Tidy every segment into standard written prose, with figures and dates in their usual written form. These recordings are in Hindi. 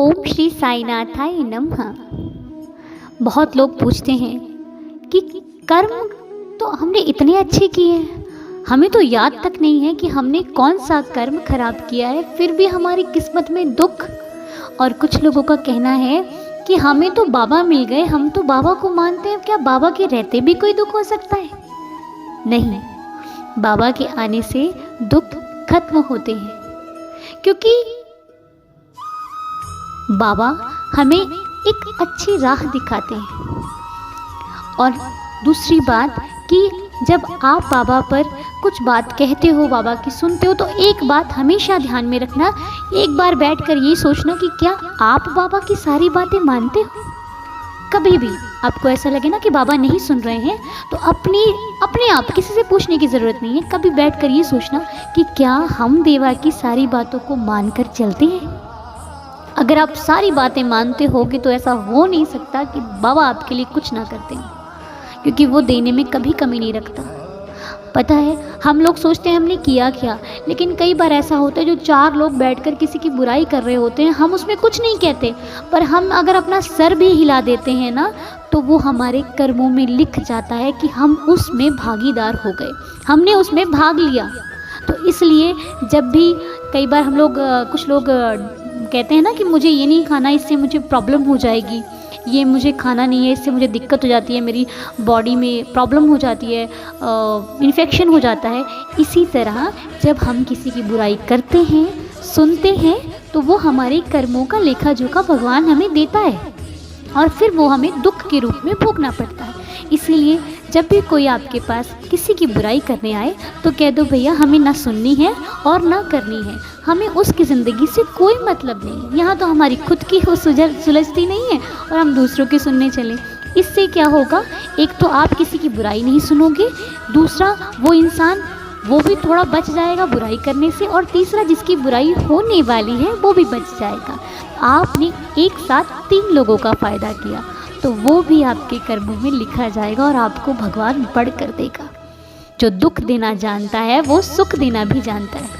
ओम श्री साईनाथाय नमः। बहुत लोग पूछते हैं कि कर्म तो हमने इतने अच्छे किए हैं, हमें तो याद तक नहीं है कि हमने कौन सा कर्म खराब किया है, फिर भी हमारी किस्मत में दुख। और कुछ लोगों का कहना है कि हमें तो बाबा मिल गए, हम तो बाबा को मानते हैं, क्या बाबा के रहते भी कोई दुख हो सकता है? नहीं, बाबा के आने से दुख खत्म होते हैं, क्योंकि बाबा हमें एक अच्छी राह दिखाते हैं। और दूसरी बात कि जब आप बाबा पर कुछ बात कहते हो, बाबा की सुनते हो, तो एक बात हमेशा ध्यान में रखना, एक बार बैठकर ये सोचना कि क्या आप बाबा की सारी बातें मानते हो। कभी भी आपको ऐसा लगे ना कि बाबा नहीं सुन रहे हैं, तो अपने आप किसी से पूछने की ज़रूरत नहीं है, कभी बैठकर ये सोचना कि क्या हम देवा की सारी बातों को मानकर चलते हैं। अगर आप सारी बातें मानते होगे तो ऐसा हो नहीं सकता कि बाबा आपके लिए कुछ ना करते हैं, क्योंकि वो देने में कभी कमी नहीं रखता। पता है, हम लोग सोचते हैं हमने किया क्या, लेकिन कई बार ऐसा होता है जो चार लोग बैठकर किसी की बुराई कर रहे होते हैं, हम उसमें कुछ नहीं कहते, पर हम अगर अपना सर भी हिला देते हैं ना, तो वो हमारे कर्मों में लिख जाता है कि हम उसमें भागीदार हो गए, हमने उसमें भाग लिया। तो इसलिए जब भी कई बार हम लोग कुछ लोग कहते हैं ना कि मुझे ये नहीं खाना, इससे मुझे प्रॉब्लम हो जाएगी, ये मुझे खाना नहीं है, इससे मुझे दिक्कत हो जाती है, मेरी बॉडी में प्रॉब्लम हो जाती है, इन्फेक्शन हो जाता है। इसी तरह जब हम किसी की बुराई करते हैं, सुनते हैं, तो वो हमारे कर्मों का लेखा जोखा भगवान हमें देता है, और फिर वो हमें दुख के रूप में भोगना पड़ता है। इसीलिए जब भी कोई आपके पास किसी की बुराई करने आए, तो कह दो भैया हमें ना सुननी है और ना करनी है, हमें उसकी ज़िंदगी से कोई मतलब नहीं है, यहाँ तो हमारी खुद की हो सुलझती नहीं है और हम दूसरों की सुनने चलें। इससे क्या होगा, एक तो आप किसी की बुराई नहीं सुनोगे, दूसरा वो इंसान वो भी थोड़ा बच जाएगा बुराई करने से, और तीसरा जिसकी बुराई होने वाली है वो भी बच जाएगा। आपने एक साथ 3 लोगों का फ़ायदा किया, तो वो भी आपके कर्मों में लिखा जाएगा और आपको भगवान बढ़ कर देगा। जो दुख देना जानता है वो सुख देना भी जानता है।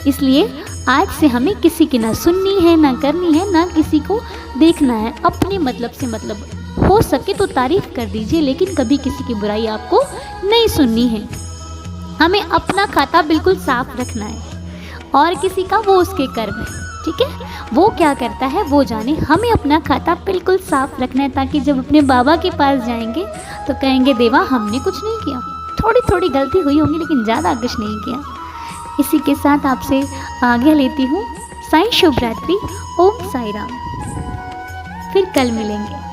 इसलिए आज से हमें किसी की ना सुननी है, ना करनी है, ना किसी को देखना है, अपने मतलब से मतलब। हो सके तो तारीफ कर दीजिए, लेकिन कभी किसी की बुराई आपको नहीं सुननी है। हमें अपना खाता बिल्कुल साफ रखना है, और किसी का वो उसके कर्म है, ठीक है, वो क्या करता है वो जाने। हमें अपना खाता बिल्कुल साफ रखना है, ताकि जब अपने बाबा के पास जाएंगे तो कहेंगे देवा हमने कुछ नहीं किया, थोड़ी थोड़ी गलती हुई होंगी लेकिन ज़्यादा कुछ नहीं किया। इसी के साथ आपसे आज्ञा लेती हूँ। साईं शुभ रात्रि। ओम साई राम। फिर कल मिलेंगे।